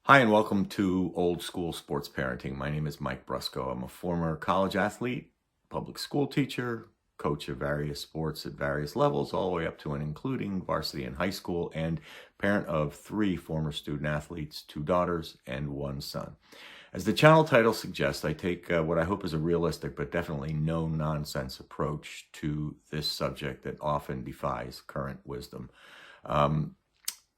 Hi, and welcome to Old School Sports Parenting. My name is Mike Brusco. I'm a former college athlete, public school teacher, coach of various sports at various levels, all the way up to and including varsity and high school, and parent of 3 former student athletes, 2 daughters, and 1 son. As the channel title suggests, I take what I hope is a realistic but definitely no-nonsense approach to this subject that often defies current wisdom.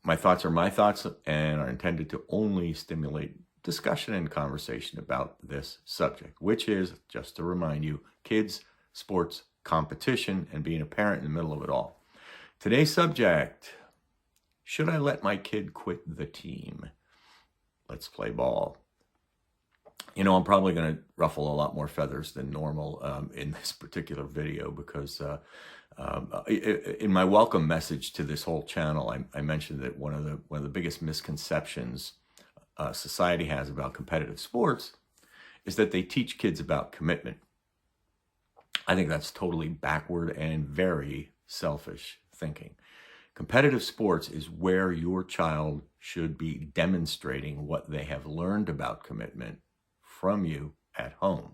My thoughts are my thoughts and are intended to only stimulate discussion and conversation about this subject, which is, just to remind you, kids, sports, competition, and being a parent in the middle of it all. Today's subject: should I let my kid quit the team? Let's play ball. You know, I'm probably going to ruffle a lot more feathers than normal in this particular video because in my welcome message to this whole channel, I mentioned that one of the biggest misconceptions society has about competitive sports is that they teach kids about commitment. I think that's totally backward and very selfish thinking. Competitive sports is where your child should be demonstrating what they have learned about commitment from you at home.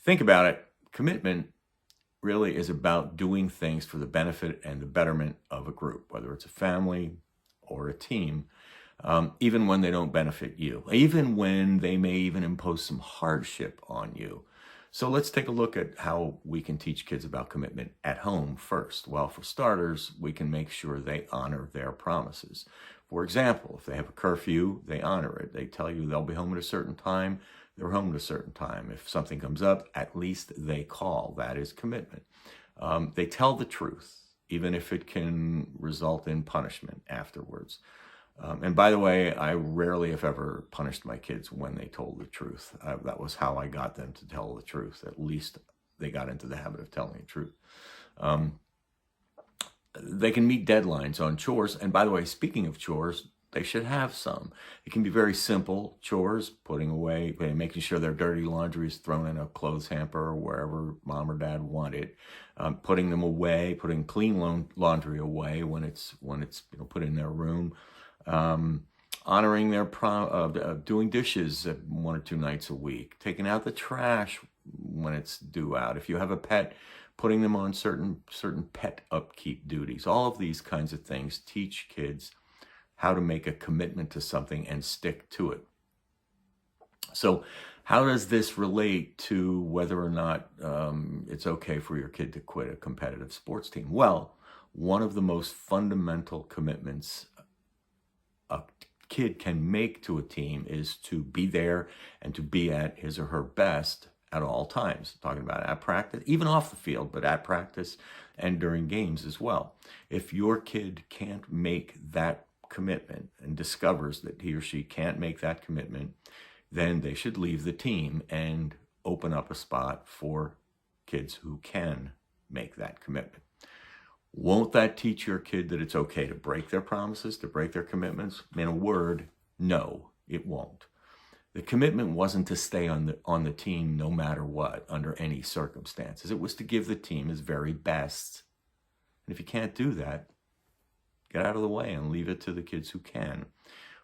Think about it. Commitment really is about doing things for the benefit and the betterment of a group, whether it's a family or a team, even when they don't benefit you, even when they may even impose some hardship on you. So let's take a look at how we can teach kids about commitment at home first. Well, for starters, we can make sure they honor their promises. For example, if they have a curfew, they honor it. They tell you they'll be home at a certain time, they're home at a certain time. If something comes up, at least they call. That is commitment. They tell the truth, even if it can result in punishment afterwards. And by the way, I rarely, if ever, punished my kids when they told the truth. That was how I got them to tell the truth. At least they got into the habit of telling the truth. They can meet deadlines on chores. And by the way, speaking of chores, they should have some. It can be very simple chores, putting away, making sure their dirty laundry is thrown in a clothes hamper or wherever mom or dad want it, putting them away, putting clean laundry away when it's put in their room, honoring their doing dishes 1 or 2 nights a week, taking out the trash when it's due out. If you have a pet, putting them on certain pet upkeep duties. All of these kinds of things teach kids how to make a commitment to something and stick to it. So how does this relate to whether or not it's okay for your kid to quit a competitive sports team? Well, one of the most fundamental commitments a kid can make to a team is to be there and to be at his or her best at all times. Talking about at practice, even off the field, but at practice and during games as well. If your kid can't make that commitment and discovers that he or she can't make that commitment, then they should leave the team and open up a spot for kids who can make that commitment. Won't that teach your kid that it's okay to break their promises, to break their commitments? In a word, no, it won't. The commitment wasn't to stay on the team no matter what, under any circumstances. It was to give the team its very best. And if you can't do that, get out of the way and leave it to the kids who can.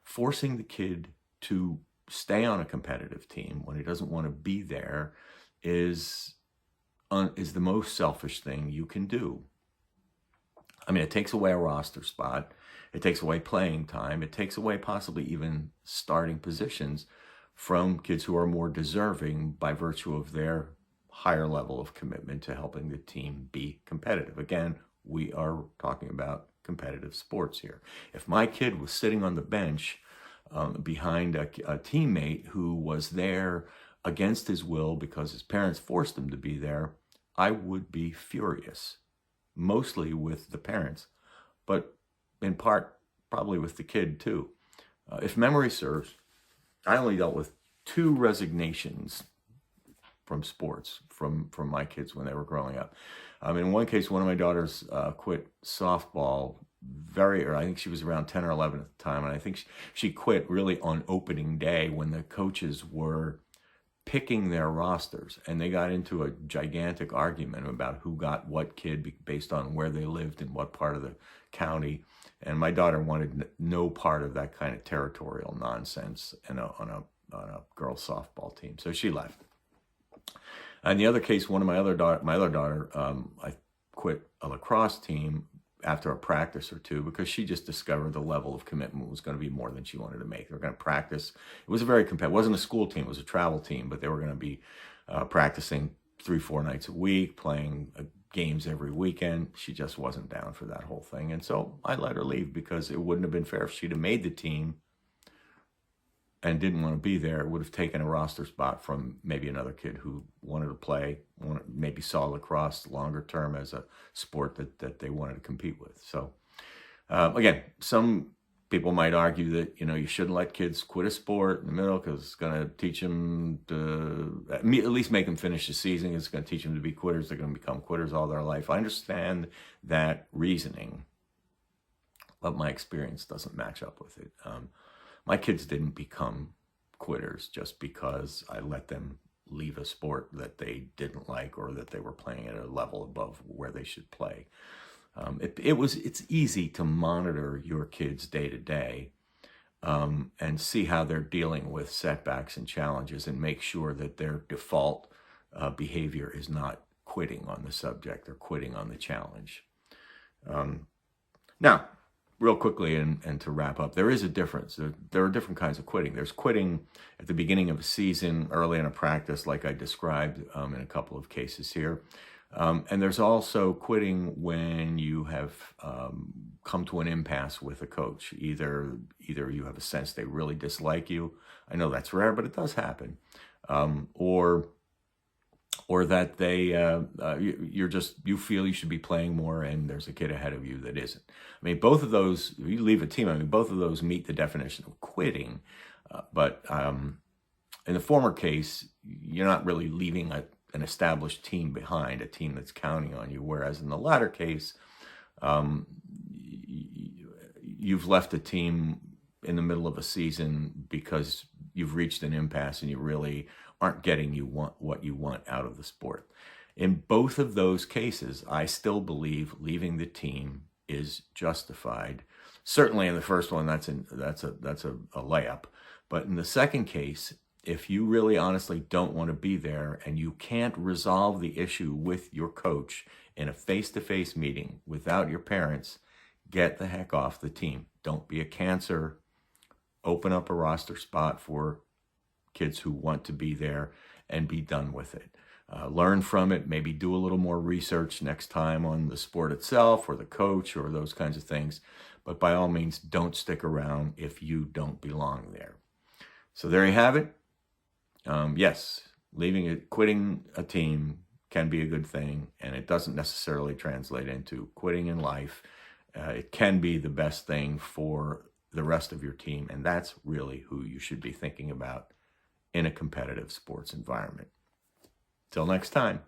Forcing the kid to stay on a competitive team when he doesn't want to be there is the most selfish thing you can do. I mean, it takes away a roster spot. It takes away playing time. It takes away possibly even starting positions from kids who are more deserving by virtue of their higher level of commitment to helping the team be competitive. Again, we are talking about competitive sports here. If my kid was sitting on the bench behind a teammate who was there against his will because his parents forced him to be there, I would be furious, mostly with the parents, but in part probably with the kid too. If memory serves, I only dealt with 2 resignations from sports from my kids when they were growing up. In one case, one of my daughters quit softball I think she was around 10 or 11 at the time, and I think she quit really on opening day when the coaches were picking their rosters, and they got into a gigantic argument about who got what kid based on where they lived in what part of the county. And my daughter wanted no part of that kind of territorial nonsense on a girls softball team. So she left. And the other case, one of my other daughter, I quit a lacrosse team after a practice or two because she just discovered the level of commitment was going to be more than she wanted to make. They were going to practice. It was a very competitive. It wasn't a school team. It was a travel team, but they were going to be practicing 3-4 nights a week, playing games every weekend. She just wasn't down for that whole thing. And so I let her leave because it wouldn't have been fair if she'd have made the team and didn't want to be there. It would have taken a roster spot from maybe another kid who wanted to play, maybe saw lacrosse longer term as a sport that they wanted to compete with. So again, some people might argue that, you shouldn't let kids quit a sport in the middle because it's going to teach them to at least make them finish the season. It's going to teach them to be quitters. They're going to become quitters all their life. I understand that reasoning, but my experience doesn't match up with it. My kids didn't become quitters just because I let them leave a sport that they didn't like or that they were playing at a level above where they should play. It's easy to monitor your kids day to day and see how they're dealing with setbacks and challenges and make sure that their default behavior is not quitting on the subject or quitting on the challenge. Now, real quickly, and to wrap up, there is a difference. There are different kinds of quitting. There's quitting at the beginning of a season, early in a practice, like I described in a couple of cases here. And there's also quitting when you have come to an impasse with a coach. Either you have a sense they really dislike you. I know that's rare, but it does happen. Or that you feel you should be playing more and there's a kid ahead of you that isn't. I mean, both of those, you leave a team, both of those meet the definition of quitting. But in the former case, you're not really leaving an established team behind, a team that's counting on you. Whereas in the latter case, you've left a team in the middle of a season because you've reached an impasse and you really aren't getting what you want out of the sport. In both of those cases, I still believe leaving the team is justified. Certainly in the first one, that's a layup. But in the second case, if you really honestly don't want to be there and you can't resolve the issue with your coach in a face-to-face meeting without your parents, get the heck off the team. Don't be a cancer. Open up a roster spot for kids who want to be there and be done with it. Learn from it, maybe do a little more research next time on the sport itself or the coach or those kinds of things. But by all means, don't stick around if you don't belong there. So there you have it. Yes, quitting a team can be a good thing, and it doesn't necessarily translate into quitting in life. It can be the best thing for the rest of your team, and that's really who you should be thinking about in a competitive sports environment. Till next time.